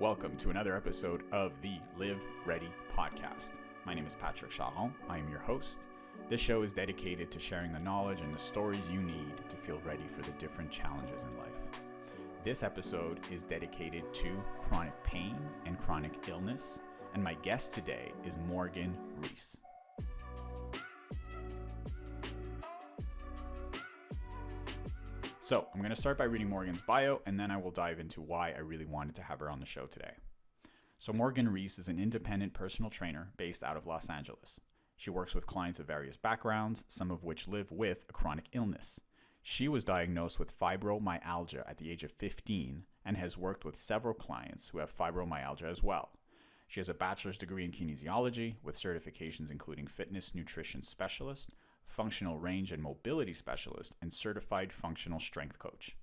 Welcome to another episode of the Live Ready podcast. My name is Patrick Charon. I am your host. This show is dedicated to sharing the knowledge and the stories you need to feel ready for the different challenges in life. This episode is dedicated to chronic pain and chronic illness, and my guest today is Morgan Rees. So I'm going to start by reading Morgan's bio, and then I will dive into why I really wanted to have her on the show today. So Morgan Rees is an independent personal trainer based out of Los Angeles. She works with clients of various backgrounds, some of which live with a chronic illness. She was diagnosed with fibromyalgia at the age of 15 and has worked with several clients who have fibromyalgia as well. She has a bachelor's degree in kinesiology with certifications including fitness nutrition specialist, functional range and mobility specialist, and certified functional strength coach.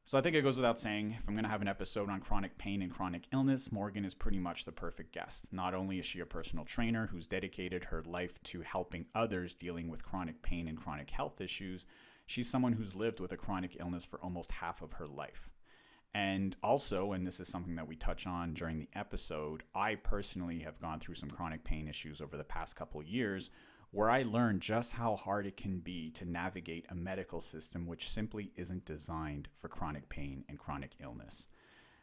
So I think it goes without saying, if I'm going to have an episode on chronic pain and chronic illness, Morgan is pretty much the perfect guest. Not only is she a personal trainer who's dedicated her life to helping others dealing with chronic pain and chronic health issues, she's someone who's lived with a chronic illness for almost half of her life. And also, and this is something that we touch on during the episode, I personally have gone through some chronic pain issues over the past couple of years, where I learned just how hard it can be to navigate a medical system which simply isn't designed for chronic pain and chronic illness.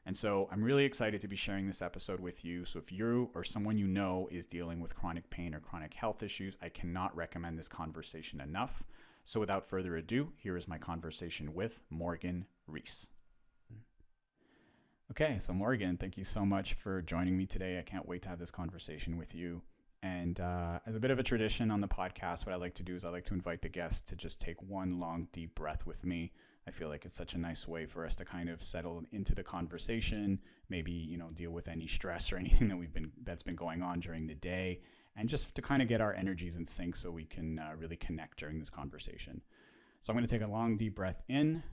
And so I'm really excited to be sharing this episode with you. So if you or someone you know is dealing with chronic pain or chronic health issues, I cannot recommend this conversation enough. So without further ado, here is my conversation with Morgan Rees. Okay, so Morgan, thank you so much for joining me today. I can't wait to have this conversation with you. And as a bit of a tradition on the podcast, what I like to do is I like to invite the guest to just take one long, deep breath with me. I feel like it's such a nice way for us to kind of settle into the conversation, maybe, deal with any stress or anything that's been going on during the day, and just to kind of get our energies in sync so we can really connect during this conversation. So I'm going to take a long, deep breath in.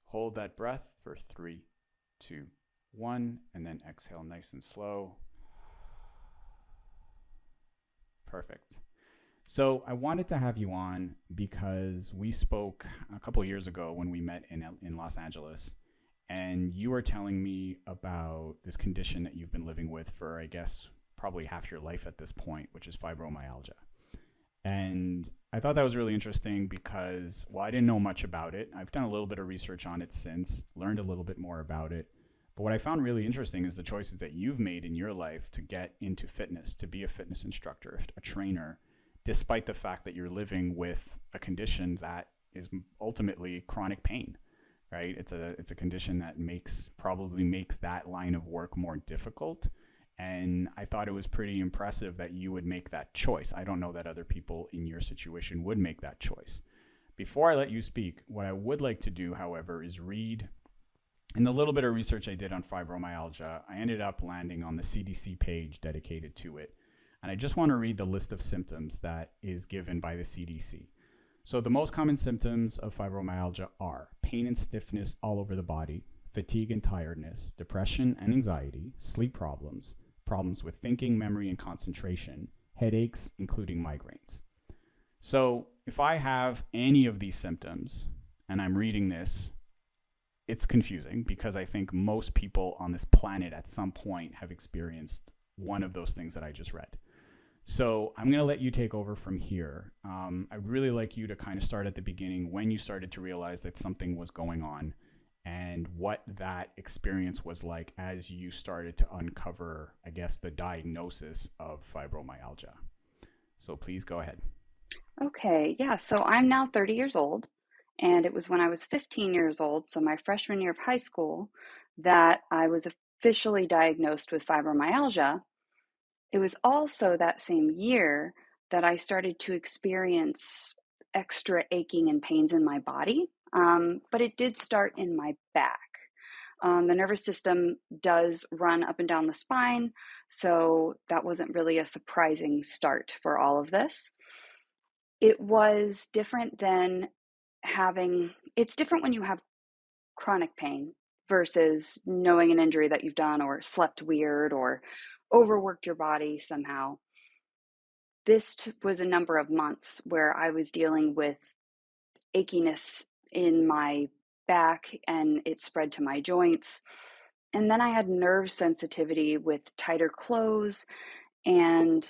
Hold that breath for 3, 2, 1, and then exhale nice and slow. Perfect. So I wanted to have you on because we spoke a couple of years ago when we met in Los Angeles, and you were telling me about this condition that you've been living with for, I guess, probably half your life at this point, which is fibromyalgia. And I thought that was really interesting because, well, I didn't know much about it. I've done a little bit of research on it since, learned a little bit more about it. But what I found really interesting is the choices that you've made in your life to get into fitness, to be a fitness instructor, a trainer, despite the fact that you're living with a condition that is ultimately chronic pain, right? It's a condition that probably makes that line of work more difficult. And I thought it was pretty impressive that you would make that choice. I don't know that other people in your situation would make that choice. Before I let you speak, what I would like to do, however, is read. In the little bit of research I did on fibromyalgia, I ended up landing on the CDC page dedicated to it. And I just want to read the list of symptoms that is given by the CDC. So the most common symptoms of fibromyalgia are pain and stiffness all over the body, fatigue and tiredness, depression and anxiety, sleep problems, problems with thinking, memory, and concentration, headaches, including migraines. So if I have any of these symptoms and I'm reading this, it's confusing because I think most people on this planet at some point have experienced one of those things that I just read. So I'm going to let you take over from here. I'd really like you to kind of start at the beginning when you started to realize that something was going on and what that experience was like as you started to uncover, I guess, the diagnosis of fibromyalgia. So please go ahead. Okay, yeah, so I'm now 30 years old. And it was when I was 15 years old, so my freshman year of high school, that I was officially diagnosed with fibromyalgia. It was also that same year that I started to experience extra aching and pains in my body, but it did start in my back. The nervous system does run up and down the spine, so that wasn't really a surprising start for all of this. It was different than it's different when you have chronic pain versus knowing an injury that you've done or slept weird or overworked your body somehow. This was a number of months where I was dealing with achiness in my back and it spread to my joints. And then I had nerve sensitivity with tighter clothes, and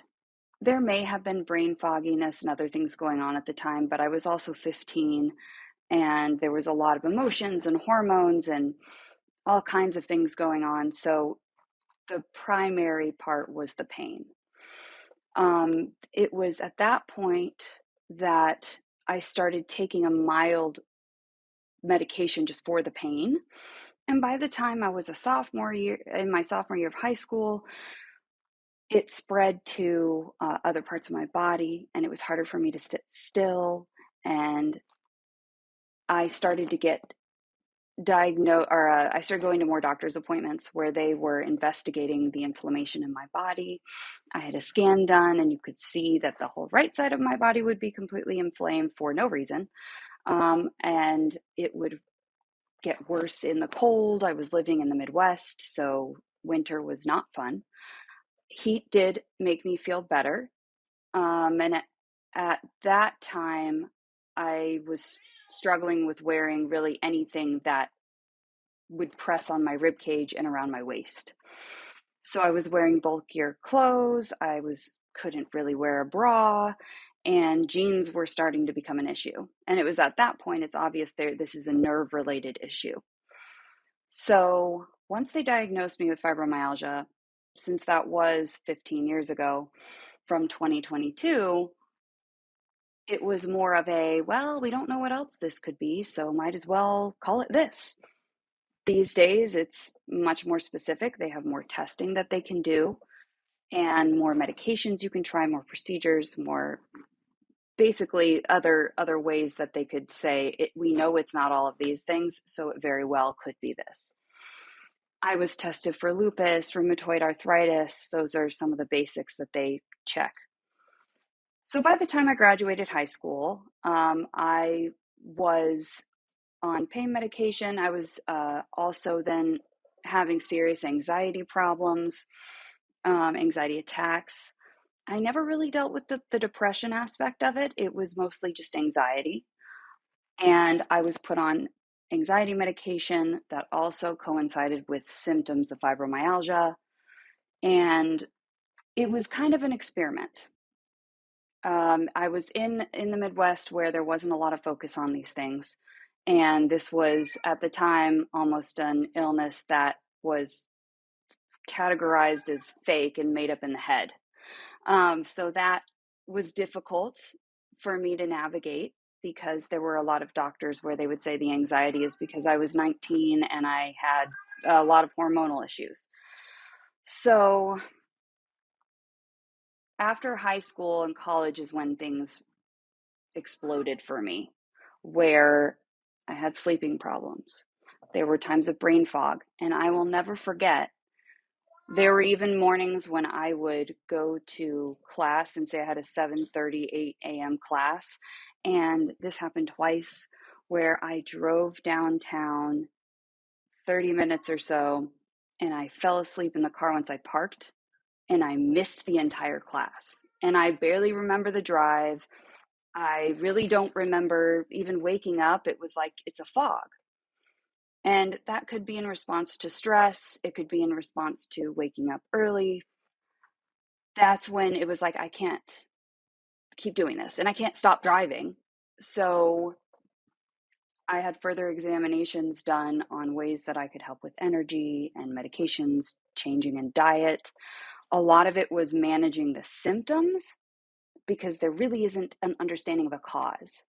there may have been brain fogginess and other things going on at the time, but I was also 15 and there was a lot of emotions and hormones and all kinds of things going on. So the primary part was the pain. It was at that point that I started taking a mild medication just for the pain. And by the time I was a sophomore year, in my sophomore year of high school, it spread to other parts of my body, and it was harder for me to sit still. And I started to get diagnosed, or I started going to more doctor's appointments where they were investigating the inflammation in my body. I had a scan done, and you could see that the whole right side of my body would be completely inflamed for no reason. And it would get worse in the cold. I was living in the Midwest, so winter was not fun. Heat did make me feel better. And at that time, I was struggling with wearing really anything that would press on my rib cage and around my waist. So I was wearing bulkier clothes. Couldn't really wear a bra, and jeans were starting to become an issue. And it was at that point it's obvious this is a nerve related issue. So once they diagnosed me with fibromyalgia, since that was 15 years ago, from 2022, it was more of a, well, we don't know what else this could be, so might as well call it this. These days, it's much more specific. They have more testing that they can do and more medications you can try, more procedures, more basically other ways that they could say we know it's not all of these things, so it very well could be this. I was tested for lupus, rheumatoid arthritis. Those are some of the basics that they check. So by the time I graduated high school, I was on pain medication. I was also then having serious anxiety problems, anxiety attacks. I never really dealt with the depression aspect of it. It was mostly just anxiety. And I was put on anxiety medication that also coincided with symptoms of fibromyalgia. And it was kind of an experiment. I was in the Midwest where there wasn't a lot of focus on these things. And this was at the time almost an illness that was categorized as fake and made up in the head. So that was difficult for me to navigate because there were a lot of doctors where they would say the anxiety is because I was 19 and I had a lot of hormonal issues. So after high school and college is when things exploded for me, where I had sleeping problems. There were times of brain fog, and I will never forget. There were even mornings when I would go to class and say I had a 7:38 a.m. class, and this happened twice where I drove downtown 30 minutes or so and I fell asleep in the car once I parked and I missed the entire class. And I barely remember the drive. I really don't remember even waking up. It was like it's a fog. And that could be in response to stress. It could be in response to waking up early. That's when it was like, I can't keep doing this and I can't stop driving. So I had further examinations done on ways that I could help with energy and medications, changing in diet. A lot of it was managing the symptoms because there really isn't an understanding of a cause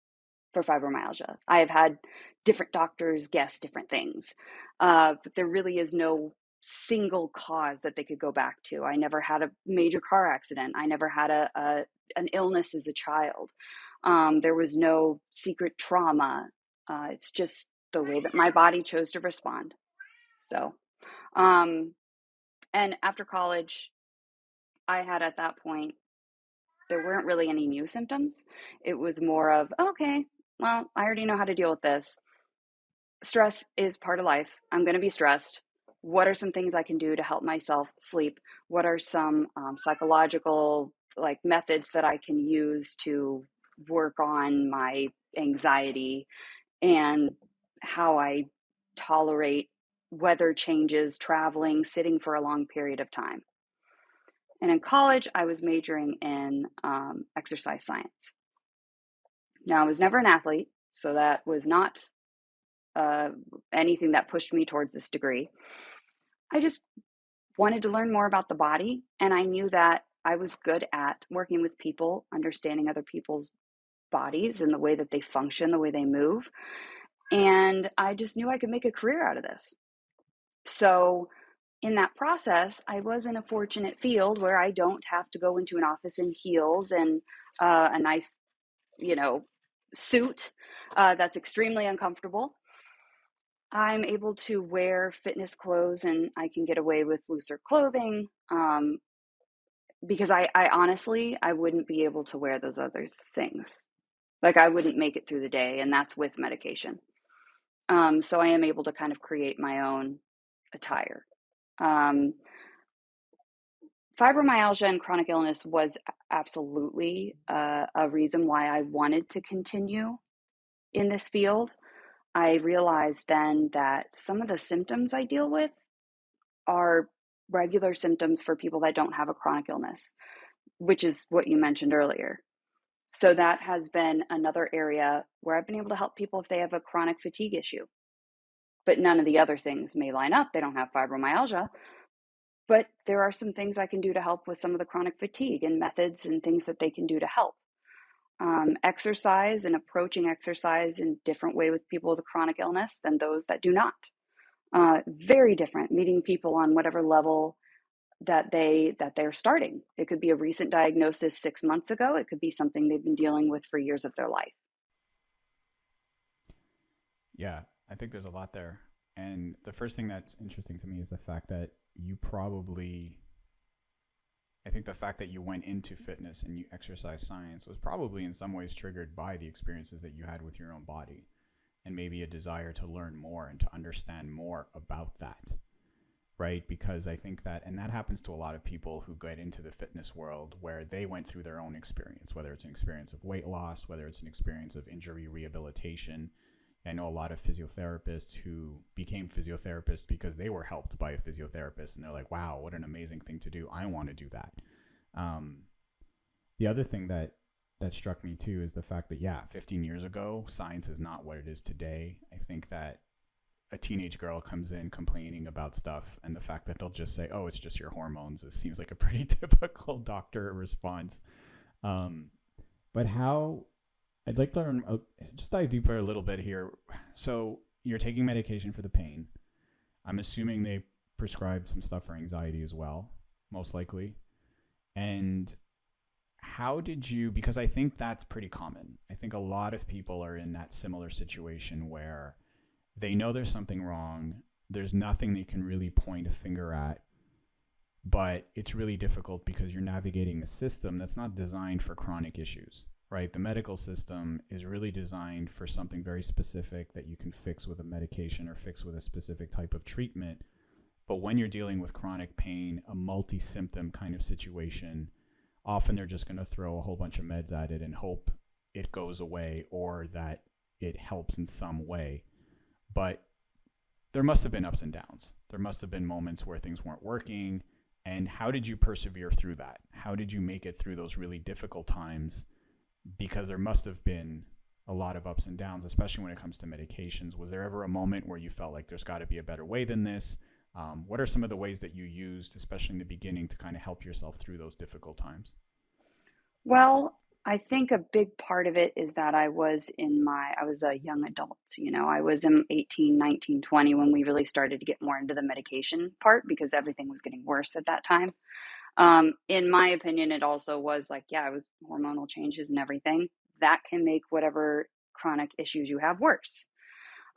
for fibromyalgia. I have had different doctors guess different things, but there really is no single cause that they could go back to. I never had a major car accident. I never had an illness as a child. There was no secret trauma. It's just the way that my body chose to respond. So, um, and after college, I had at that point, there weren't really any new symptoms. It was more of, okay, well, I already know how to deal with this. Stress is part of life. I'm going to be stressed. What are some things I can do to help myself sleep? What are some psychological like methods that I can use to work on my anxiety? And how I tolerate weather changes, traveling, sitting for a long period of time. And in college, I was majoring in exercise science. Now, I was never an athlete, so that was not uh, anything that pushed me towards this degree. I just wanted to learn more about the body, and I knew that I was good at working with people, understanding other people's bodies and the way that they function, the way they move. And I just knew I could make a career out of this. So, in that process, I was in a fortunate field where I don't have to go into an office in heels and a nice, you know, suit that's extremely uncomfortable. I'm able to wear fitness clothes and I can get away with looser clothing because I honestly, I wouldn't be able to wear those other things. Like I wouldn't make it through the day, and that's with medication. So I am able to kind of create my own attire. Um, Fibromyalgia and chronic illness was absolutely a reason why I wanted to continue in this field. I realized then that some of the symptoms I deal with are regular symptoms for people that don't have a chronic illness, which is what you mentioned earlier. So that has been another area where I've been able to help people if they have a chronic fatigue issue. But none of the other things may line up. They don't have fibromyalgia, but there are some things I can do to help with some of the chronic fatigue and methods and things that they can do to help. Exercise and approaching exercise in different way with people with a chronic illness than those that do not. Very different. Meeting people on whatever level that they're starting. It could be a recent diagnosis 6 months ago. It could be something they've been dealing with for years of their life. Yeah, I think there's a lot there. And the first thing that's interesting to me is the fact that you probably, I think the fact that you went into fitness and you exercise science was probably in some ways triggered by the experiences that you had with your own body and maybe a desire to learn more and to understand more about that, right? Because I think that, and that happens to a lot of people who get into the fitness world where they went through their own experience, whether it's an experience of weight loss, whether it's an experience of injury rehabilitation. I know a lot of physiotherapists who became physiotherapists because they were helped by a physiotherapist, and they're like, "Wow, what an amazing thing to do! I want to do that." Um, the other thing that struck me too is the fact that 15 years ago, science is not what it is today. I think that a teenage girl comes in complaining about stuff, and the fact that they'll just say, "Oh, it's just your hormones," it seems like a pretty typical doctor response. Um, but how I'd like to learn, just dive deeper a little bit here. So you're taking medication for the pain. I'm assuming they prescribed some stuff for anxiety as well, most likely. And how did you, because I think that's pretty common. I think a lot of people are in that similar situation where they know there's something wrong. There's nothing they can really point a finger at, but it's really difficult because you're navigating a system that's not designed for chronic issues, right? The medical system is really designed for something very specific that you can fix with a medication or fix with a specific type of treatment. But when you're dealing with chronic pain, a multi-symptom kind of situation, often they're just going to throw a whole bunch of meds at it and hope it goes away or that it helps in some way. But there must have been ups and downs. There must have been moments where things weren't working. And how did you persevere through that? How did you make it through those really difficult times? Because there must have been a lot of ups and downs, especially when it comes to medications. Was there ever a moment where you felt like there's got to be a better way than this? What are some of the ways that you used, especially in the beginning, to kind of help yourself through those difficult times? Well, I think a big part of it is that I was a young adult, I was in 18, 19, 20 when we really started to get more into the medication part because everything was getting worse at that time. In my opinion, it also was like, yeah, it was hormonal changes and everything that can make whatever chronic issues you have worse.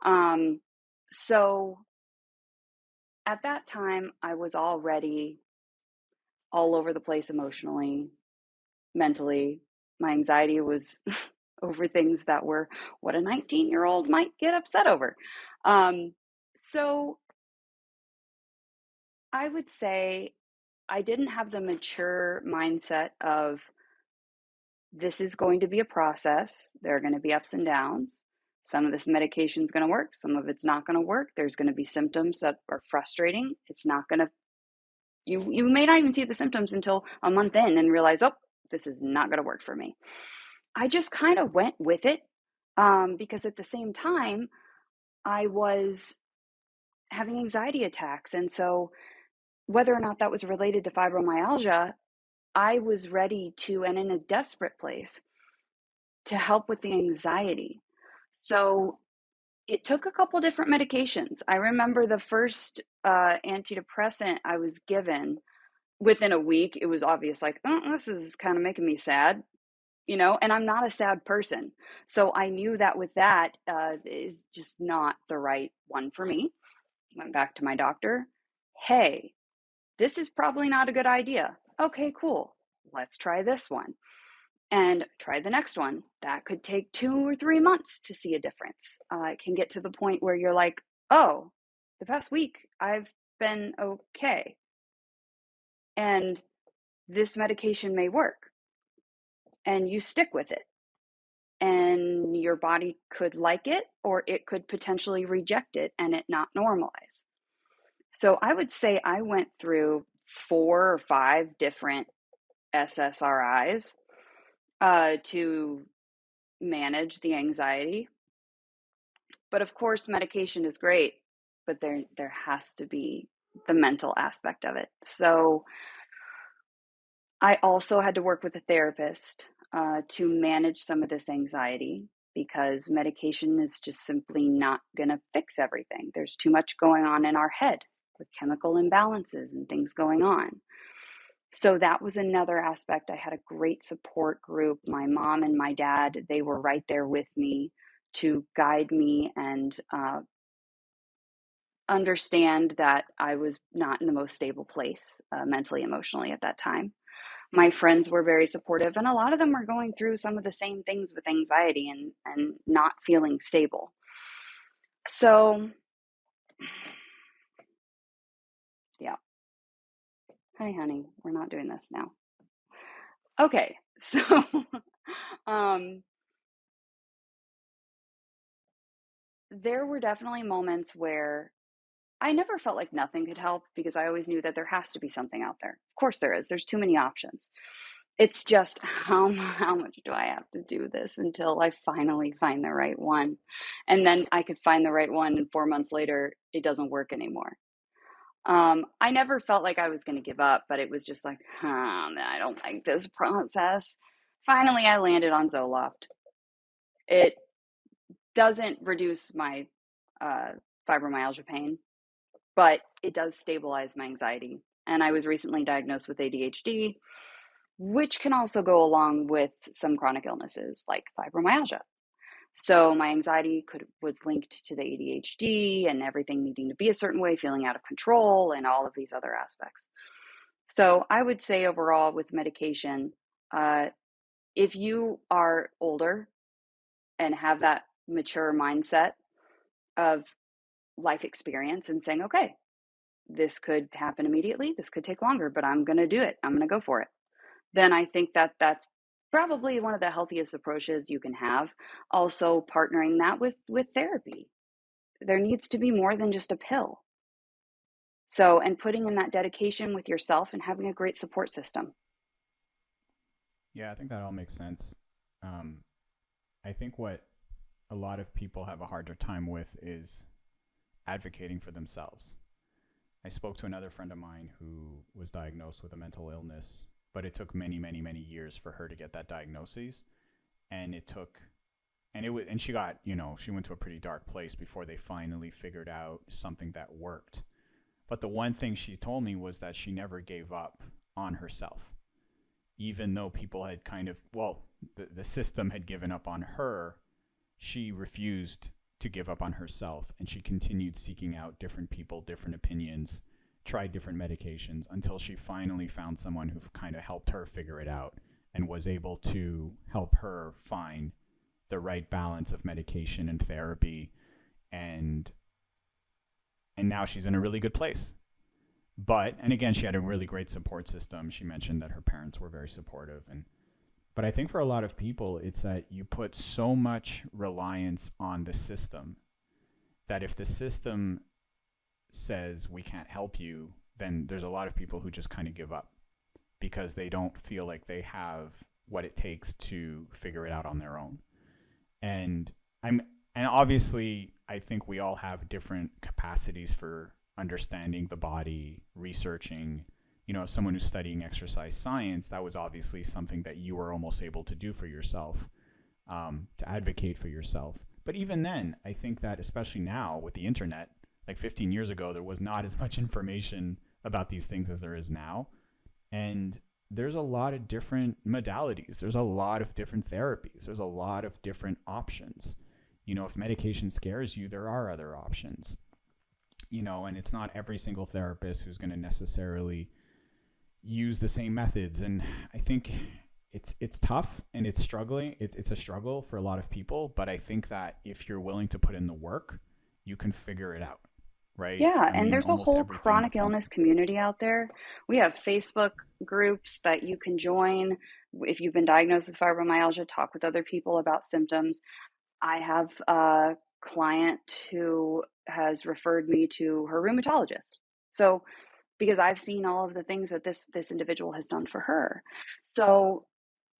Um, so at that time, I was already all over the place emotionally, mentally. My anxiety was over things that were what a 19-year-old might get upset over. Um, so I would say I didn't have the mature mindset of this is going to be a process. There are going to be ups and downs. Some of this medication is going to work, some of it's not going to work. There's going to be symptoms that are frustrating. It's not going to, you may not even see the symptoms until a month in and realize, oh, this is not going to work for me. I just kind of went with it because at the same time, I was having anxiety attacks. And so, whether or not that was related to fibromyalgia, I was ready to, and in a desperate place, to help with the anxiety. So, it took a couple different medications. I remember the first antidepressant I was given within a week, it was obvious, like, oh, this is kind of making me sad, and I'm not a sad person. So I knew that with that is just not the right one for me. Went back to my doctor. Hey, this is probably not a good idea. Okay, cool. Let's try this one and try the next one. That could take 2 or 3 months to see a difference. It can get to the point where you're like, oh, the past week I've been okay. And this medication may work. And you stick with it. And your body could like it, or it could potentially reject it and it not normalize. So I would say I went through 4 or 5 different SSRIs to manage the anxiety. But of course, medication is great, but there has to be the mental aspect of it. So I also had to work with a therapist to manage some of this anxiety because medication is just simply not going to fix everything. There's too much going on in our head with chemical imbalances and things going on. So that was another aspect. I had a great support group. My mom and my dad, they were right there with me to guide me and understand that I was not in the most stable place mentally, emotionally at that time. My friends were very supportive, and a lot of them were going through some of the same things with anxiety and not feeling stable. So, yeah. Hi, honey. We're not doing this now. Okay. So, um, there were definitely moments where I never felt like nothing could help because I always knew that there has to be something out there. Of course, there is. There's too many options. It's just how much do I have to do this until I finally find the right one? And then I could find the right one, and 4 months later, it doesn't work anymore. I never felt like I was going to give up, but it was just like, I don't like this process. Finally, I landed on Zoloft. It doesn't reduce my uh, fibromyalgia pain, but it does stabilize my anxiety. And I was recently diagnosed with ADHD, which can also go along with some chronic illnesses like fibromyalgia. So my anxiety was linked to the ADHD and everything needing to be a certain way, feeling out of control, and all of these other aspects. So I would say overall with medication, uh, if you are older and have that mature mindset of life experience and saying, okay, this could happen immediately, this could take longer, but I'm going to do it. I'm going to go for it. Then I think that that's probably one of the healthiest approaches you can have. Also, partnering that with therapy. There needs to be more than just a pill. So, and putting in that dedication with yourself and having a great support system. Yeah, I think that all makes sense. Um, I think what a lot of people have a harder time with is advocating for themselves. I spoke to another friend of mine who was diagnosed with a mental illness, but it took many, many, many years for her to get that diagnosis. And it took, and it was, and she got, she went to a pretty dark place before they finally figured out something that worked. But the one thing she told me was that she never gave up on herself, even though people had kind of, well, the system had given up on her. She refused to give up on herself, and she continued seeking out different people, different opinions, tried different medications until she finally found someone who kind of helped her figure it out and was able to help her find the right balance of medication and therapy, and now she's in a really good place. And again, she had a really great support system. She mentioned that her parents were very supportive, and But I think for a lot of people, it's that you put so much reliance on the system that if the system says we can't help you, then there's a lot of people who just kind of give up because they don't feel like they have what it takes to figure it out on their own. And I'm and obviously I think we all have different capacities for understanding the body, researching. As someone who's studying exercise science, that was obviously something that you were almost able to do for yourself, to advocate for yourself. But even then, I think that especially now with the internet, like 15 years ago, there was not as much information about these things as there is now. And there's a lot of different modalities. There's a lot of different therapies. There's a lot of different options. If medication scares you, there are other options. And it's not every single therapist who's going to necessarily use the same methods. And I think it's tough and it's struggling. It's a struggle for a lot of people. But I think that if you're willing to put in the work, you can figure it out. Right? Yeah, I and mean, there's a almost whole everything chronic at some illness community out there. We have Facebook groups that you can join if you've been diagnosed with fibromyalgia, talk with other people about symptoms. I have a client who has referred me to her rheumatologist. So, because I've seen all of the things that this individual has done for her. So,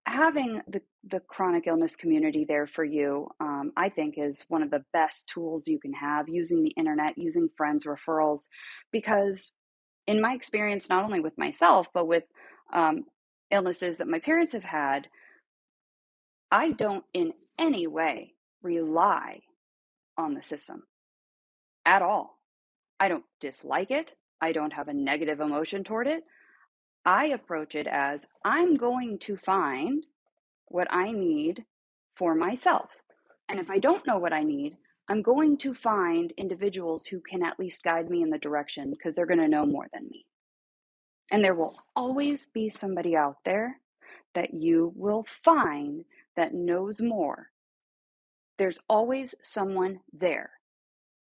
having the chronic illness community there for you, I think, is one of the best tools you can have, using the internet, using friends, referrals, because in my experience, not only with myself, but with um, illnesses that my parents have had, I don't in any way rely on the system at all. I don't dislike it. I don't have a negative emotion toward it. I approach it as I'm going to find what I need for myself. And if I don't know what I need, I'm going to find individuals who can at least guide me in the direction because they're going to know more than me. And there will always be somebody out there that you will find that knows more. There's always someone there,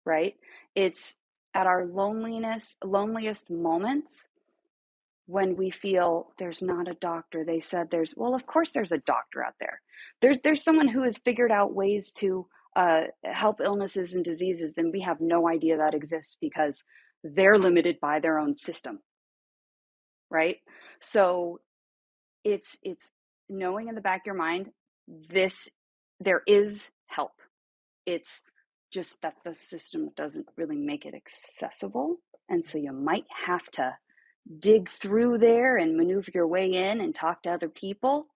right? It's at our loneliest moments when we feel there's not a doctor. They said well, of course there's a doctor out there. There's someone who has figured out ways to help illnesses and diseases, and we have no idea that exists because they're limited by their own system, right? So it's knowing in the back of your mind, there is help. It's just that the system doesn't really make it accessible, and so you might have to dig through there and maneuver your way in and talk to other people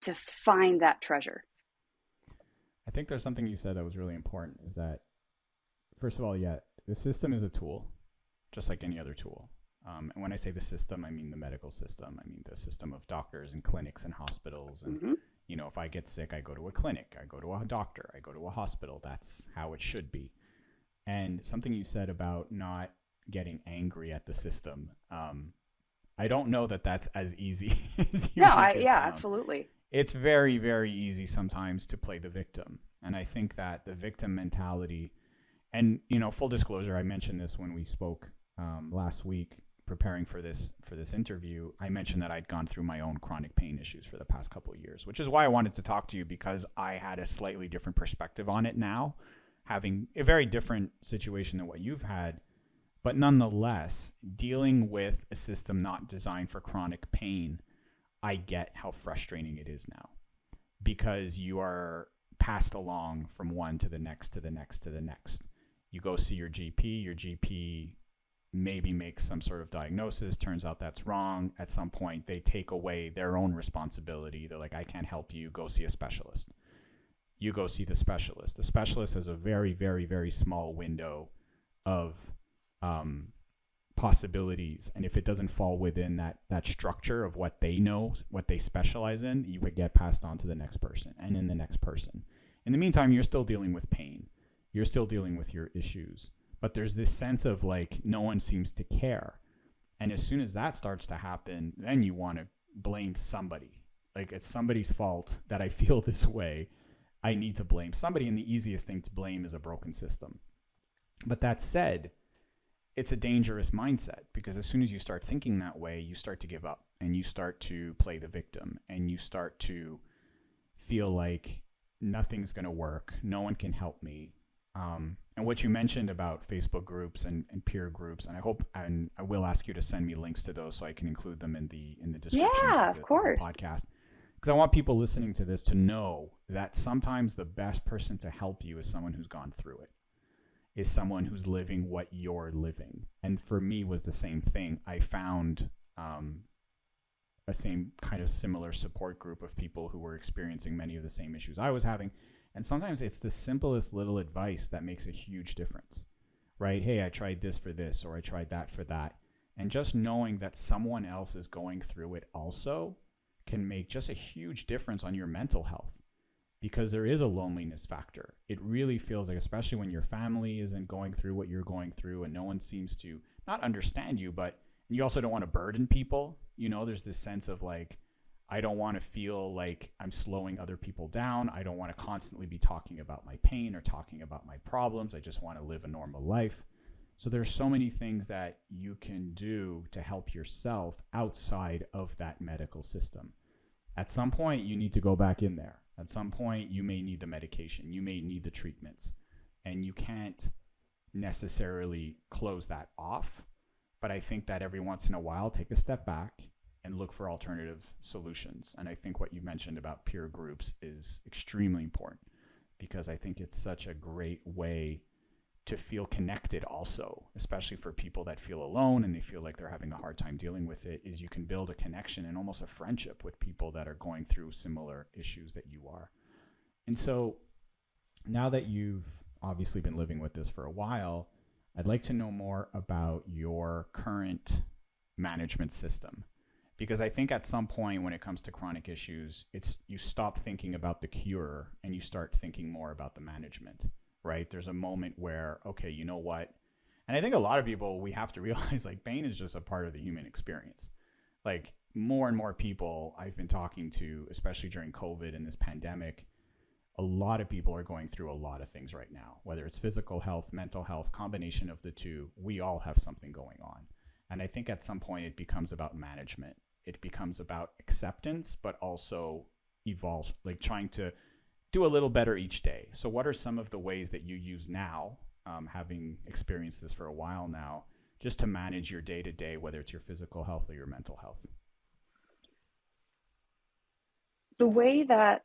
to find that treasure. I think there's something you said that was really important is that, first of all, yeah, the system is a tool, just like any other tool. And when I say the system, I mean the medical system. I mean the system of doctors and clinics and hospitals. And, Mm-hmm. if I get sick, I go to a clinic, I go to a doctor, I go to a hospital. That's how it should be. And something you said about not getting angry at the system, I don't know that that's as easy as you No, make it yeah, sound. absolutely. It's very, very easy sometimes to play the victim. And I think that the victim mentality, and, full disclosure, I mentioned this when we spoke last week preparing for this interview. I mentioned that I'd gone through my own chronic pain issues for the past couple of years, which is why I wanted to talk to you, because I had a slightly different perspective on it now, having a very different situation than what you've had. But nonetheless, dealing with a system not designed for chronic pain, I get how frustrating it is now, because you are passed along from one to the next, to the next, to the next. You go see your GP maybe makes some sort of diagnosis, turns out that's wrong. At some point, they take away their own responsibility. They're like, I can't help you, go see a specialist. You go see the specialist. The specialist has a very, very, very small window of possibilities, and if it doesn't fall within that structure of what they know, what they specialize in, you would get passed on to the next person and then the next person. In the meantime, you're still dealing with pain, you're still dealing with your issues, but there's this sense of like no one seems to care. And as soon as that starts to happen, then you want to blame somebody. Like, it's somebody's fault that I feel this way. I need to blame somebody, and the easiest thing to blame is a broken system. But that said, it's a dangerous mindset, because as soon as you start thinking that way, you start to give up and you start to play the victim and you start to feel like nothing's going to work. No one can help me. And what you mentioned about Facebook groups and peer groups, and I hope, and I will ask you to send me links to those so I can include them in the descriptions Yeah, of of the course. podcast, because I want people listening to this to know that sometimes the best person to help you is someone who's gone through it, is someone who's living what you're living. And for me was the same thing. I found a same kind of similar support group of people who were experiencing many of the same issues I was having. And sometimes it's the simplest little advice that makes a huge difference, right? Hey, I tried this for this, or I tried that for that. And just knowing that someone else is going through it also can make just a huge difference on your mental health, because there is a loneliness factor. It really feels like, especially when your family isn't going through what you're going through and no one seems to not understand you, but you also don't want to burden people. There's this sense of like, I don't want to feel like I'm slowing other people down. I don't want to constantly be talking about my pain or talking about my problems. I just want to live a normal life. So there's so many things that you can do to help yourself outside of that medical system. At some point, you need to go back in there. At some point, you may need the medication. You may need the treatments. And you can't necessarily close that off. But I think that every once in a while, take a step back and look for alternative solutions. And I think what you mentioned about peer groups is extremely important, because I think it's such a great way to feel connected also, especially for people that feel alone and they feel like they're having a hard time dealing with it, is you can build a connection and almost a friendship with people that are going through similar issues that you are. And so now that you've obviously been living with this for a while, I'd like to know more about your current management system, because I think at some point when it comes to chronic issues, it's you stop thinking about the cure and you start thinking more about the management, right? There's a moment where, okay, you know what? And I think a lot of people, we have to realize like pain is just a part of the human experience. Like more and more people I've been talking to, especially during COVID and this pandemic, a lot of people are going through a lot of things right now, whether it's physical health, mental health, combination of the two. We all have something going on. And I think at some point it becomes about management. It becomes about acceptance, but also evolve, like trying to do a little better each day. So what are some of the ways that you use now, having experienced this for a while now, just to manage your day to day, whether it's your physical health or your mental health? The way that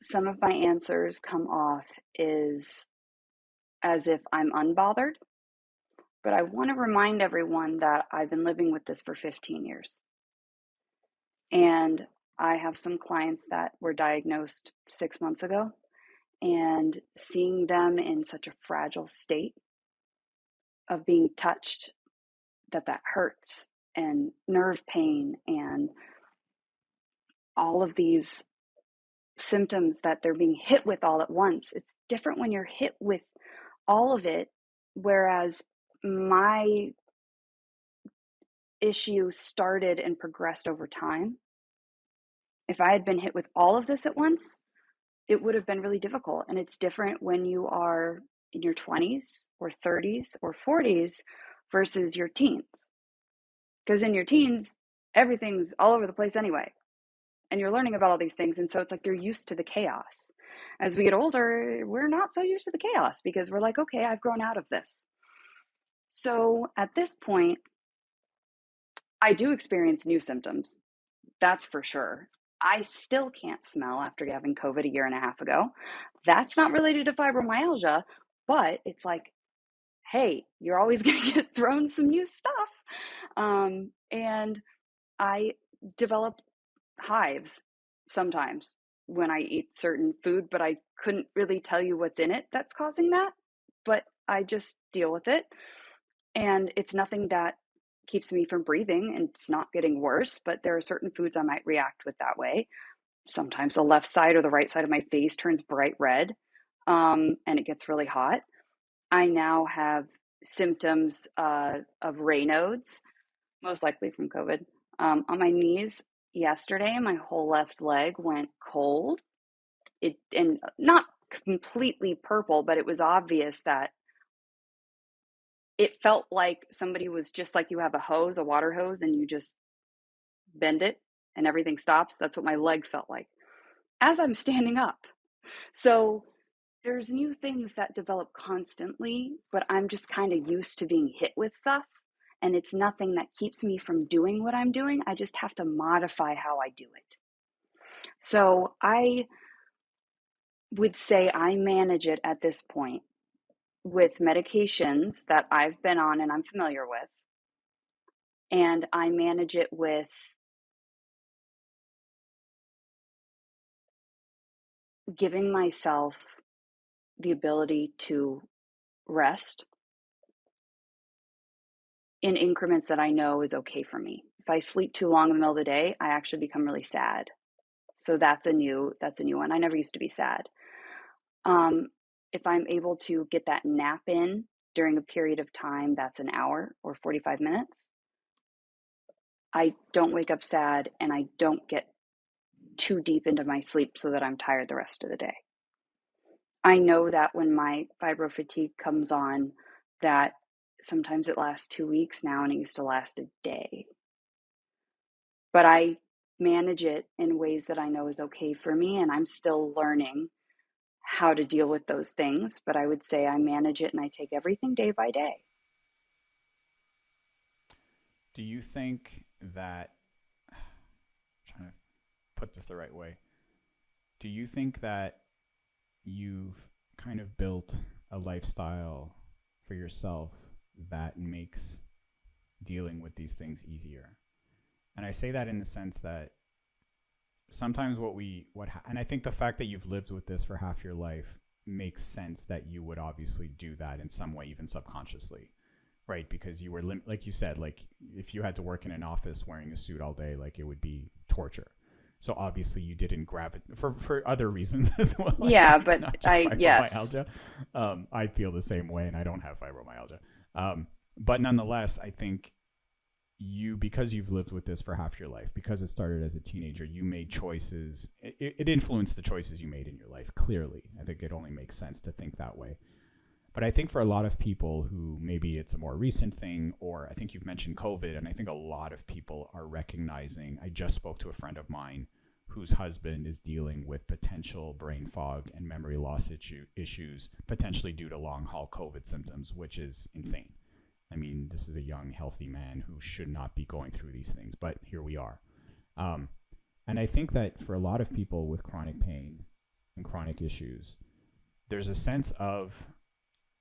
some of my answers come off is as if I'm unbothered, but I want to remind everyone that I've been living with this for 15 years. And I have some clients that were diagnosed 6 months ago, and seeing them in such a fragile state of being touched, that hurts, and nerve pain, and all of these symptoms that they're being hit with all at once. It's different when you're hit with all of it, whereas my issue started and progressed over time. If I had been hit with all of this at once, it would have been really difficult. And it's different when you are in your 20s or 30s or 40s versus your teens. Because in your teens, everything's all over the place anyway. And you're learning about all these things. And so it's like you're used to the chaos. As we get older, we're not so used to the chaos because we're like, okay, I've grown out of this. So at this point, I do experience new symptoms. That's for sure. I still can't smell after having COVID a year and a half ago. That's not related to fibromyalgia, but it's like, hey, you're always going to get thrown some new stuff. And I develop hives sometimes when I eat certain food, but I couldn't really tell you what's in it that's causing that. But I just deal with it. And it's nothing that keeps me from breathing, and it's not getting worse, but there are certain foods I might react with that way. Sometimes the left side or the right side of my face turns bright red, and it gets really hot. I now have symptoms of Raynaud's, most likely from COVID, on my knees. Yesterday, my whole left leg went cold. And not completely purple, but it was obvious that it felt like somebody was just like you have a hose, a water hose, and you just bend it and everything stops. That's what my leg felt like as I'm standing up. So there's new things that develop constantly, but I'm just kind of used to being hit with stuff. And it's nothing that keeps me from doing what I'm doing. I just have to modify how I do it. So I would say I manage it at this point with medications that I've been on and I'm familiar with. And I manage it with giving myself the ability to rest in increments that I know is okay for me. If I sleep too long in the middle of the day, I actually become really sad. So that's a new one. I never used to be sad. Um, if I'm able to get that nap in during a period of time that's an hour or 45 minutes, I don't wake up sad and I don't get too deep into my sleep so that I'm tired the rest of the day. I know that when my fibro fatigue comes on, that sometimes it lasts 2 weeks now and it used to last a day. But I manage it in ways that I know is okay for me, and I'm still learning how to deal with those things. But I would say I manage it and I take everything day by day. Do you think that, I'm trying to put this the right way, do you think that you've kind of built a lifestyle for yourself that makes dealing with these things easier? And I say that in the sense that sometimes and I think the fact that you've lived with this for half your life makes sense that you would obviously do that in some way, even subconsciously, right? Because you were like you said, like if you had to work in an office wearing a suit all day, like it would be torture. So obviously you didn't gravitate for other reasons as well. I Yeah, think but not just yes. fibromyalgia. I feel the same way, and I don't have fibromyalgia. But nonetheless, I think because you've lived with this for half your life, because it started as a teenager, you made choices. It influenced the choices you made in your life. Clearly, I think it only makes sense to think that way. But I think for a lot of people who maybe it's a more recent thing, or I think you've mentioned COVID, and I think a lot of people are recognizing. I just spoke to a friend of mine whose husband is dealing with potential brain fog and memory loss issues, potentially due to long haul COVID symptoms, which is insane. I mean, this is a young, healthy man who should not be going through these things, but here we are. Um, and I think that for a lot of people with chronic pain and chronic issues, there's a sense of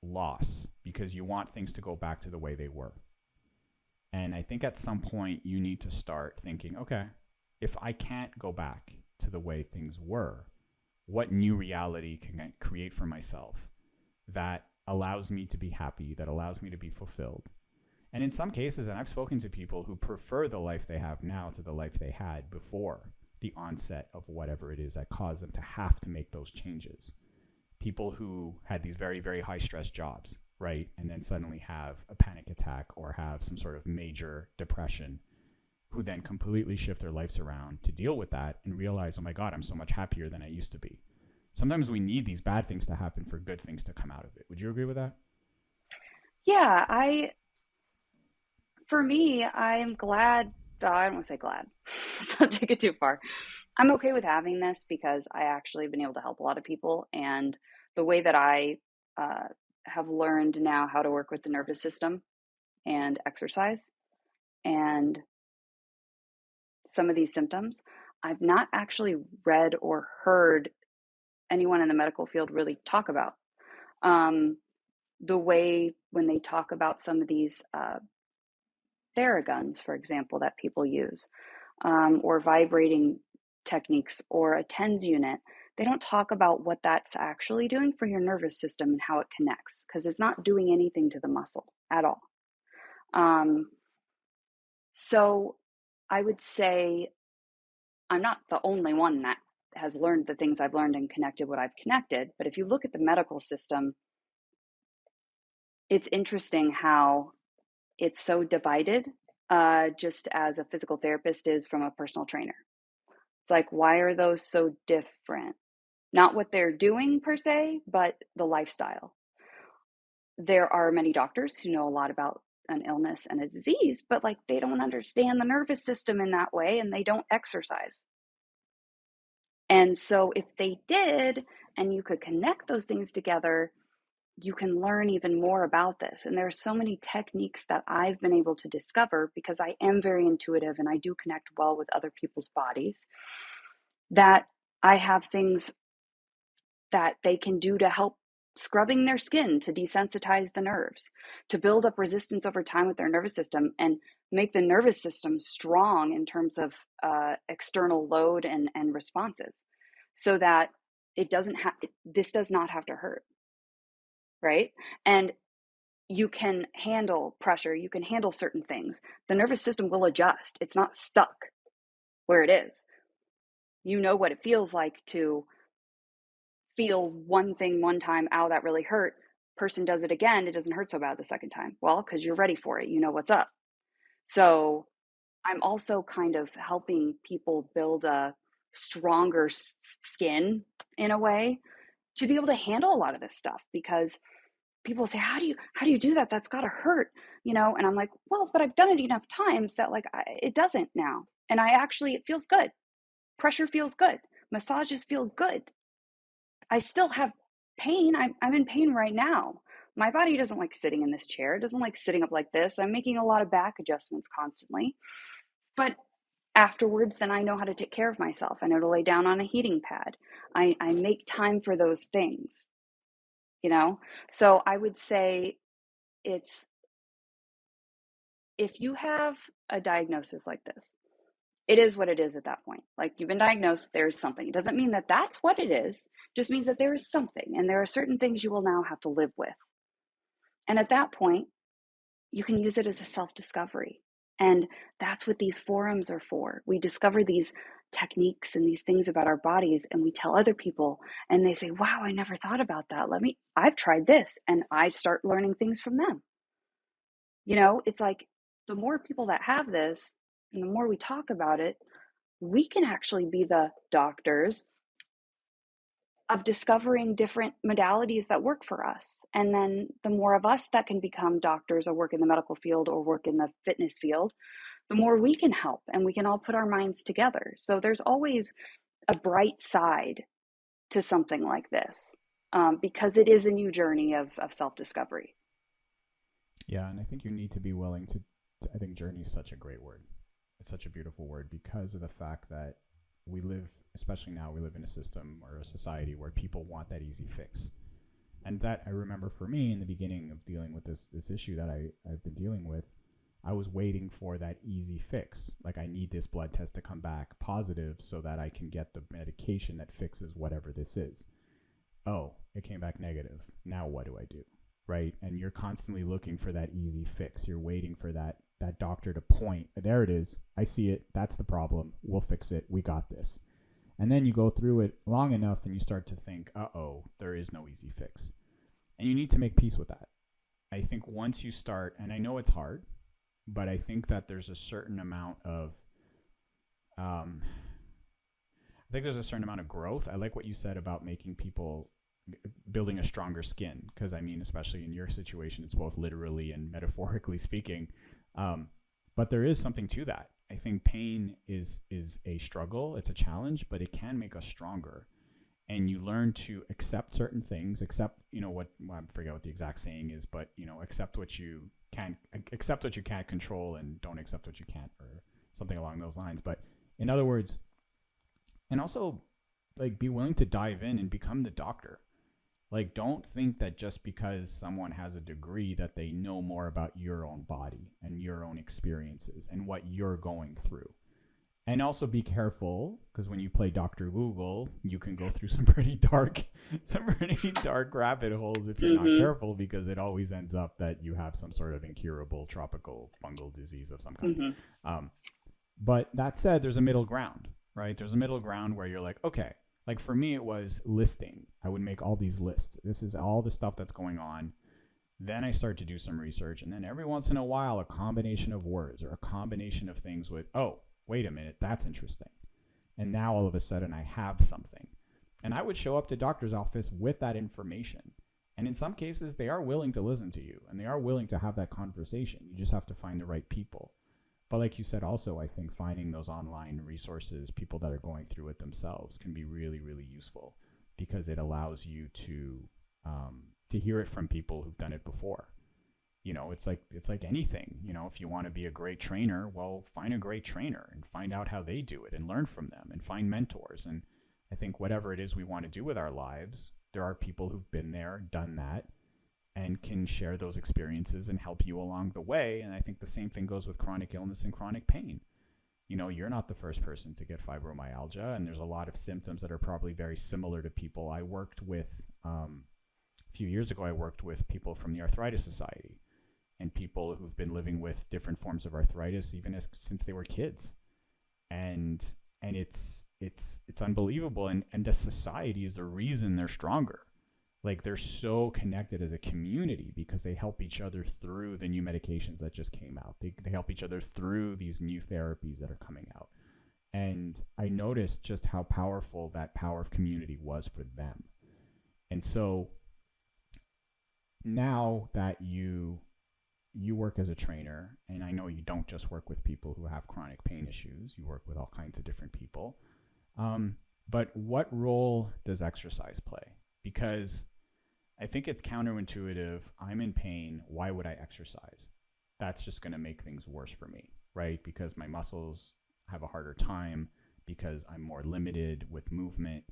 loss because you want things to go back to the way they were. And I think at some point you need to start thinking, okay, if I can't go back to the way things were, what new reality can I create for myself that allows me to be happy, that allows me to be fulfilled? And in some cases, and I've spoken to people who prefer the life they have now to the life they had before the onset of whatever it is that caused them to have to make those changes. People who had these very, very high stress jobs, right? And then suddenly have a panic attack or have some sort of major depression, who then completely shift their lives around to deal with that and realize, oh my God, I'm so much happier than I used to be. Sometimes we need these bad things to happen for good things to come out of it. Would you agree with that? Yeah, for me, I'm glad. I don't want to say glad. Let's not take it too far. I'm okay with having this because I actually have been able to help a lot of people. And the way that I uh, have learned now how to work with the nervous system and exercise and some of these symptoms, I've not actually read or heard anyone in the medical field really talk about. Um, the way when they talk about some of these theraguns, for example, that people use, or vibrating techniques or a TENS unit, they don't talk about what that's actually doing for your nervous system and how it connects because it's not doing anything to the muscle at all. Um, so I would say I'm not the only one that has learned the things I've learned and connected what I've connected. But if you look at the medical system, it's interesting how it's so divided, just as a physical therapist is from a personal trainer. It's like, why are those so different? Not what they're doing per se, but the lifestyle. there are many doctors who know a lot about an illness and a disease, but like they don't understand the nervous system in that way and they don't exercise. And so if they did, and you could connect those things together, you can learn even more about this. And there are so many techniques that I've been able to discover because I am very intuitive and I do connect well with other people's bodies, that I have things that they can do to help scrubbing their skin to desensitize the nerves, to build up resistance over time with their nervous system and make the nervous system strong in terms of external load and responses, so that it doesn't have, this does not have to hurt, right? And you can handle pressure, you can handle certain things. The nervous system will adjust. It's not stuck where it is. You know what it feels like to feel one thing one time, ow, that really hurt. Person does it again, it doesn't hurt so bad the second time. Well, because you're ready for it, you know what's up. So I'm also kind of helping people build a stronger skin in a way to be able to handle a lot of this stuff, because people say, how do you do that? That's got to hurt, And I'm like, well, but I've done it enough times that like it doesn't now. And it feels good. Pressure feels good. Massages feel good. I still have pain. I'm in pain right now. My body doesn't like sitting in this chair. It doesn't like sitting up like this. I'm making a lot of back adjustments constantly. But afterwards, then I know how to take care of myself. I know to lay down on a heating pad. I make time for those things, you know? So I would say it's, if you have a diagnosis like this, it is what it is at that point. Like, you've been diagnosed, there's something. It doesn't mean that that's what it is, it just means that there is something, and there are certain things you will now have to live with. And at that point, you can use it as a self-discovery. And that's what these forums are for. We discover these techniques and these things about our bodies, and we tell other people, and they say, wow, I never thought about that. I've tried this, and I start learning things from them. It's like, the more people that have this and the more we talk about it, we can actually be the doctors of discovering different modalities that work for us. And then the more of us that can become doctors or work in the medical field or work in the fitness field, the more we can help, and we can all put our minds together. So there's always a bright side to something like this, because it is a new journey of self-discovery. Yeah, and I think you need to be willing I think journey is such a great word. It's such a beautiful word because of the fact that we live, especially now, we live in a system or a society where people want that easy fix. And that, I remember for me in the beginning of dealing with this issue that I've been dealing with, I was waiting for that easy fix. Like, I need this blood test to come back positive so that I can get the medication that fixes whatever this is. Oh, it came back negative. Now what do I do? Right? And you're constantly looking for that easy fix. You're waiting for that doctor to point. There it is. I see it. That's the problem. We'll fix it. We got this. And then you go through it long enough and you start to think, uh-oh, there is no easy fix. And you need to make peace with that. I think once you start, and I know it's hard, but I think that there's a certain amount of growth. I like what you said about making people building a stronger skin, because I mean, especially in your situation, it's both literally and metaphorically speaking. But there is something to that. I think pain is a struggle. It's a challenge, but it can make us stronger. And you learn to accept certain things, I forget what the exact saying is, but accept what you can't control and don't accept what you can't, or something along those lines. But in other words, and also like be willing to dive in and become the doctor. Like, don't think that just because someone has a degree that they know more about your own body and your own experiences and what you're going through. And also be careful, because when you play Dr. Google, you can go through some pretty dark rabbit holes if you're not careful, because it always ends up that you have some sort of incurable tropical fungal disease of some kind. But that said, there's a middle ground, right? There's a middle ground where you're like, okay, like for me, it was listing. I would make all these lists. This is all the stuff that's going on. Then I start to do some research. And then every once in a while, a combination of words or a combination of things would, oh, wait a minute, that's interesting. And now all of a sudden I have something. And I would show up to doctor's office with that information. And in some cases, they are willing to listen to you and they are willing to have that conversation. You just have to find the right people. But like you said, also, I think finding those online resources, people that are going through it themselves, can be really, really useful because it allows you to hear it from people who've done it before. It's like anything. If you want to be a great trainer, well, find a great trainer and find out how they do it and learn from them and find mentors. And I think whatever it is we want to do with our lives, there are people who've been there, done that, and can share those experiences and help you along the way. And I think the same thing goes with chronic illness and chronic pain. You're not the first person to get fibromyalgia, and there's a lot of symptoms that are probably very similar to people. I worked with, a few years ago, I worked with people from the Arthritis Society and people who've been living with different forms of arthritis since they were kids. And it's unbelievable. And the society is the reason they're stronger. Like, they're so connected as a community because they help each other through the new medications that just came out. They help each other through these new therapies that are coming out. And I noticed just how powerful that power of community was for them. And so now that you work as a trainer, and I know you don't just work with people who have chronic pain issues, you work with all kinds of different people. But what role does exercise play? Because I think it's counterintuitive. I'm in pain. Why would I exercise? That's just going to make things worse for me, right? Because my muscles have a harder time, because I'm more limited with movement.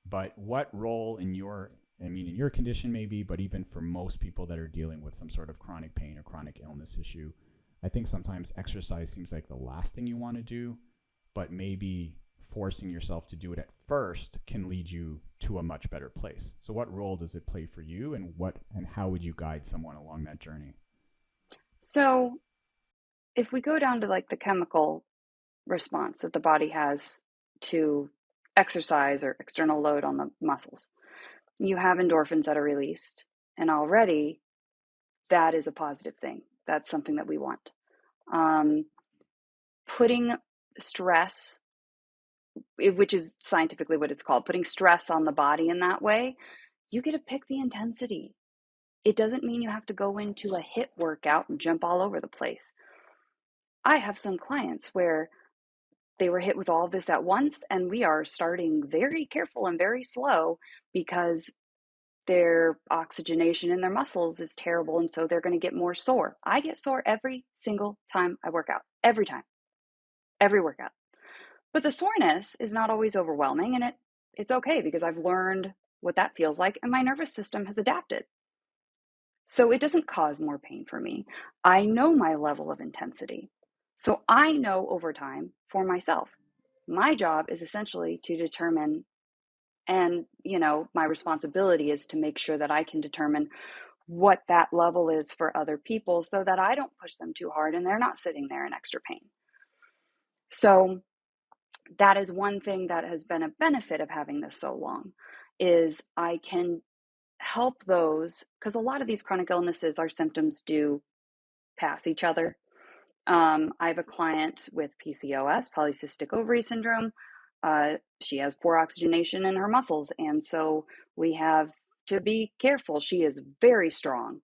But what role in your condition maybe, but even for most people that are dealing with some sort of chronic pain or chronic illness issue, I think sometimes exercise seems like the last thing you want to do, but maybe forcing yourself to do it at first can lead you to a much better place. So what role does it play for you, and how would you guide someone along that journey? So if we go down to like the chemical response that the body has to exercise or external load on the muscles, you have endorphins that are released, and already that is a positive thing. That's something that we want. Um, Putting stress, which is scientifically what it's called, putting stress on the body in that way, you get to pick the intensity. It doesn't mean you have to go into a HIIT workout and jump all over the place. I have some clients where they were hit with all of this at once, and we are starting very careful and very slow because their oxygenation in their muscles is terrible, and so they're going to get more sore. I get sore every single time I work out. Every time. Every workout. But the soreness is not always overwhelming, and it's okay because I've learned what that feels like, and my nervous system has adapted. So it doesn't cause more pain for me. I know my level of intensity. So I know over time for myself. My job is essentially to determine, and my responsibility is to make sure that I can determine what that level is for other people so that I don't push them too hard and they're not sitting there in extra pain. So that is one thing that has been a benefit of having this so long, is I can help those, because a lot of these chronic illnesses, our symptoms do pass each other. I have a client with PCOS, polycystic ovary syndrome. She has poor oxygenation in her muscles, and so we have to be careful. She is very strong,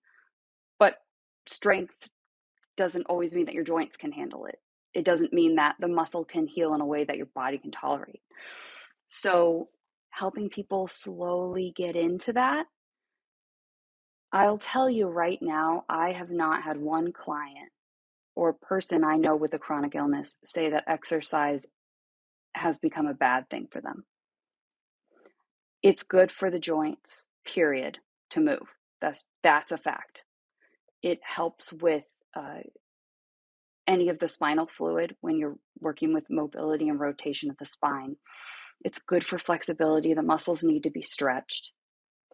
but strength doesn't always mean that your joints can handle it. It doesn't mean that the muscle can heal in a way that your body can tolerate. So helping people slowly get into that, I'll tell you right now, I have not had one client or person I know with a chronic illness say that exercise has become a bad thing for them. It's good for the joints, period, to move. That's a fact. It helps with any of the spinal fluid when you're working with mobility and rotation of the spine. It's good for flexibility. The muscles need to be stretched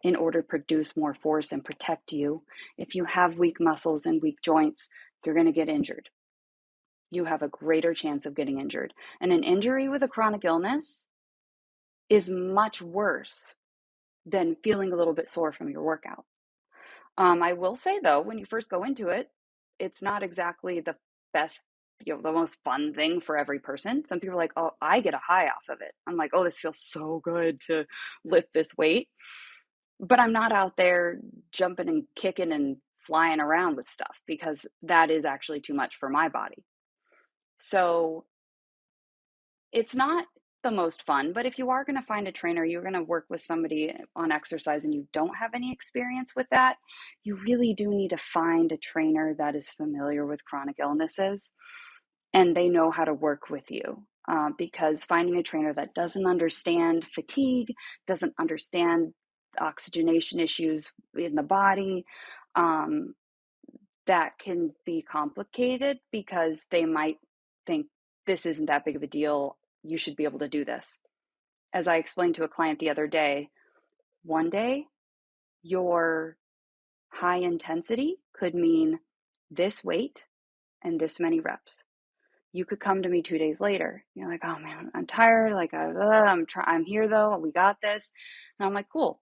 in order to produce more force and protect you. If you have weak muscles and weak joints, you're going to get injured. You have a greater chance of getting injured. And an injury with a chronic illness is much worse than feeling a little bit sore from your workout. I will say though, when you first go into it, it's not exactly the best, the most fun thing for every person. Some people are like, oh, I get a high off of it. I'm like, oh, this feels so good to lift this weight. but I'm not out there jumping and kicking and flying around with stuff because that is actually too much for my body. So it's not the most fun, but if you are going to find a trainer, you're going to work with somebody on exercise and you don't have any experience with that, you really do need to find a trainer that is familiar with chronic illnesses and they know how to work with you. Because finding a trainer that doesn't understand fatigue, doesn't understand oxygenation issues in the body, um, that can be complicated because they might think this isn't that big of a deal. You should be able to do this. As I explained to a client the other day, one day your high intensity could mean this weight and this many reps. You could come to me 2 days later. You're like, oh man, I'm tired. Like, I'm here though. We got this. And I'm like, cool.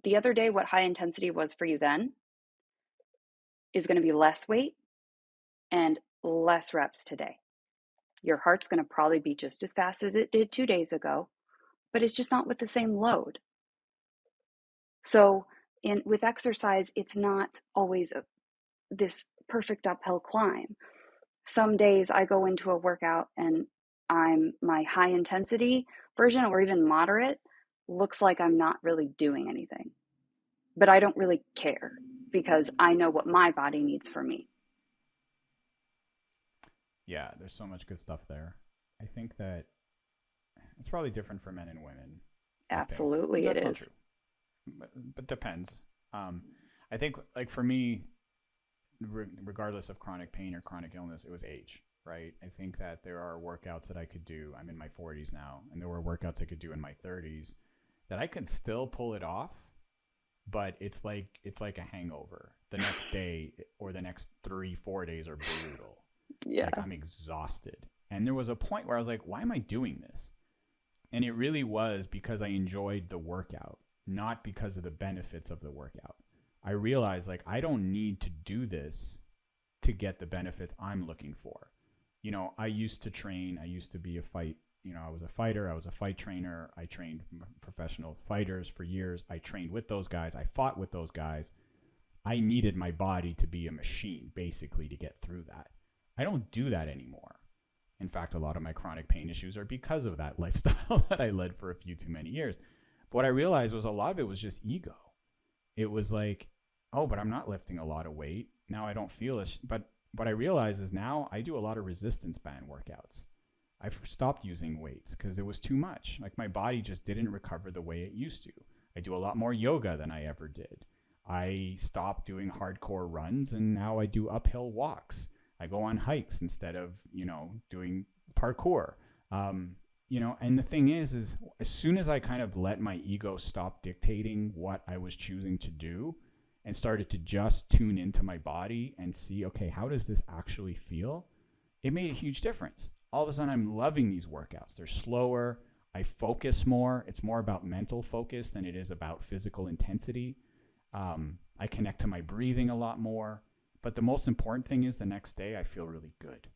The other day, what high intensity was for you then is going to be less weight and less reps today. Your heart's going to probably beat just as fast as it did 2 days ago, but it's just not with the same load. So with exercise, it's not always this perfect uphill climb. Some days I go into a workout and my high intensity version or even moderate looks like I'm not really doing anything. But I don't really care because I know what my body needs for me. Yeah, there's so much good stuff there. I think that it's probably different for men and women. I think Absolutely, it that's not true, is. but depends. Um, I think like for me, regardless of chronic pain or chronic illness, it was age, right? I think that there are workouts that I could do. I'm in my 40s now, and there were workouts I could do in my 30s that I can still pull it off, but it's like a hangover. The next day or the next 3-4 days are brutal. Like Yeah. I'm exhausted. And there was a point where I was like, why am I doing this? And it really was because I enjoyed the workout, not because of the benefits of the workout. I realized like I don't need to do this to get the benefits I'm looking for. I used to train, I used to be a fight, I was a fighter, I was a fight trainer, I trained professional fighters for years. I trained with those guys, I fought with those guys. I needed my body to be a machine basically to get through that. I don't do that anymore. In fact, a lot of my chronic pain issues are because of that lifestyle that I led for a few too many years. But what I realized was a lot of it was just ego. It was like, oh, but I'm not lifting a lot of weight. Now I don't feel this. But what I realized is now I do a lot of resistance band workouts. I've stopped using weights because it was too much. Like my body just didn't recover the way it used to. I do a lot more yoga than I ever did. I stopped doing hardcore runs and now I do uphill walks. I go on hikes instead of, doing parkour. And the thing is as soon as I kind of let my ego stop dictating what I was choosing to do and started to just tune into my body and see, okay, how does this actually feel? It made a huge difference. All of a sudden, I'm loving these workouts. They're slower. I focus more. It's more about mental focus than it is about physical intensity. I connect to my breathing a lot more. But the most important thing is the next day I feel really good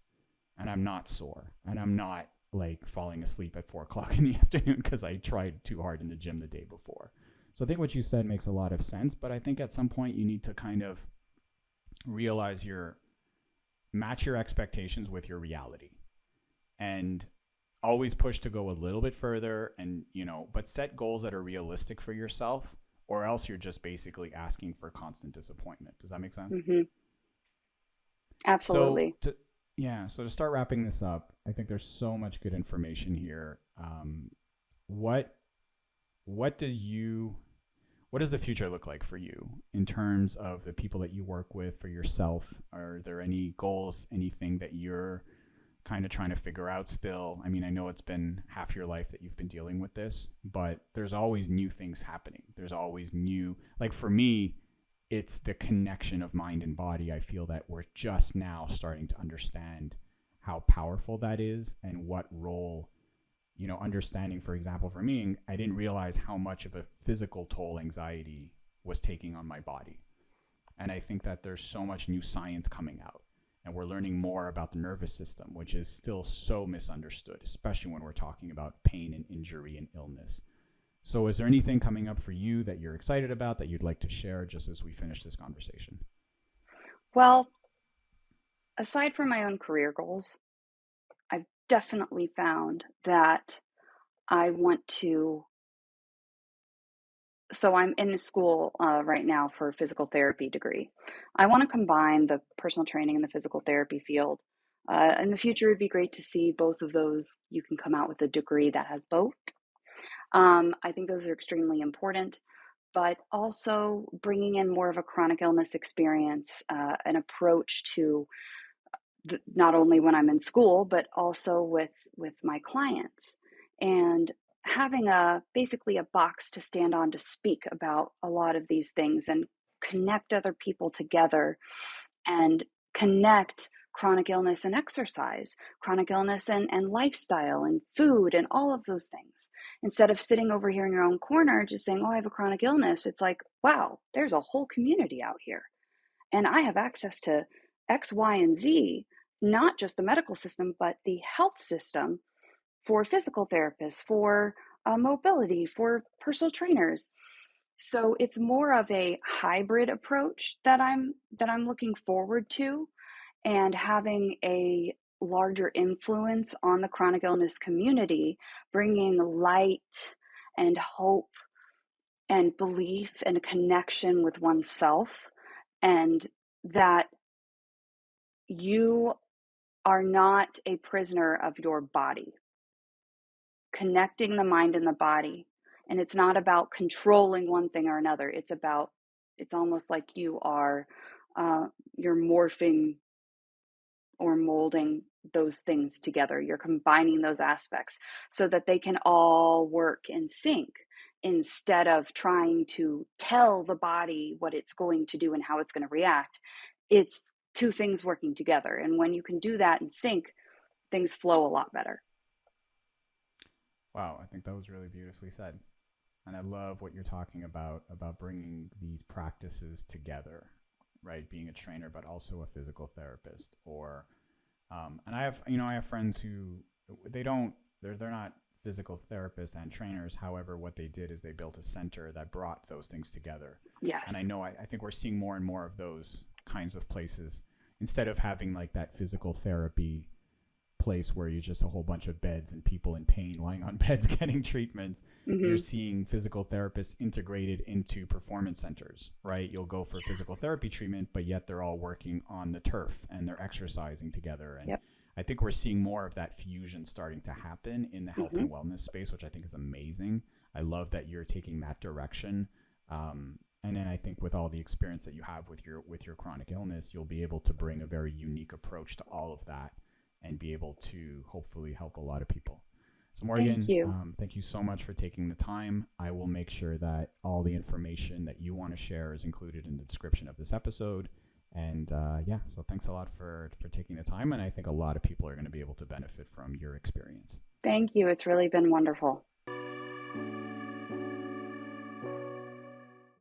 and I'm not sore and I'm not like falling asleep at 4 o'clock in the afternoon because I tried too hard in the gym the day before. So I think what you said makes a lot of sense, but I think at some point you need to kind of realize match your expectations with your reality and always push to go a little bit further and, but set goals that are realistic for yourself or else you're just basically asking for constant disappointment. Does that make sense? Hmm. So Absolutely. to start wrapping this up, I think there's so much good information here. What what do you what does the future look like for you in terms of the people that you work with, for yourself? Are there any goals, anything that you're kind of trying to figure out still? I mean, I know it's been half your life that you've been dealing with this, but there's always new things happening. There's always new, like for me, it's the connection of mind and body. I feel that we're just now starting to understand how powerful that is and what role, understanding, for example, for me, I didn't realize how much of a physical toll anxiety was taking on my body. And I think that there's so much new science coming out and we're learning more about the nervous system, which is still so misunderstood, especially when we're talking about pain and injury and illness. So is there anything coming up for you that you're excited about that you'd like to share just as we finish this conversation? Well, aside from my own career goals, I've definitely found that I want to. So I'm in school right now for a physical therapy degree. I want to combine the personal training and the physical therapy field. In the future, it'd be great to see both of those. You can come out with a degree that has both. I think those are extremely important, but also bringing in more of a chronic illness experience, an approach to not only when I'm in school, but also with my clients, and having a basically a box to stand on to speak about a lot of these things and connect other people together and connect chronic illness and exercise, chronic illness and lifestyle and food and all of those things. Instead of sitting over here in your own corner just saying, oh, I have a chronic illness, it's like, wow, there's a whole community out here. And I have access to X, Y, and Z, not just the medical system, but the health system for physical therapists, for mobility, for personal trainers. So it's more of a hybrid approach that I'm looking forward to, and having a larger influence on the chronic illness community, bringing light and hope and belief and a connection with oneself, and that you are not a prisoner of your body, connecting the mind and the body. And it's not about controlling one thing or another. It's almost like you're morphing or molding those things together. You're combining those aspects so that they can all work in sync, instead of trying to tell the body what it's going to do and how it's going to react. It's two things working together. And when you can do that in sync, things flow a lot better. Wow, I think that was really beautifully said. And I love what you're talking about bringing these practices together, right? Being a trainer, but also a physical therapist, or and I have friends who they don't they're not physical therapists and trainers. However, what they did is they built a center that brought those things together. And Yes. I think we're seeing more and more of those kinds of places instead of having like that physical therapy place where you're just a whole bunch of beds and people in pain lying on beds getting treatments. You're Mm-hmm. seeing physical therapists integrated into performance centers, right? You'll go for physical Yes. therapy treatment, but yet they're all working on the turf and they're exercising together. And Yep. I think we're seeing more of that fusion starting to happen in the health Mm-hmm. and wellness space, which I think is amazing. I love that you're taking that direction. And then I think with all the experience that you have with your chronic illness, you'll be able to bring a very unique approach to all of that and be able to hopefully help a lot of people. So, Thank Morgan, you. thank you so much for taking the time. I will make sure that all the information that you want to share is included in the description of this episode. And yeah, so thanks a lot for taking the time. And I think a lot of people are going to be able to benefit from your experience. Thank you. It's really been wonderful.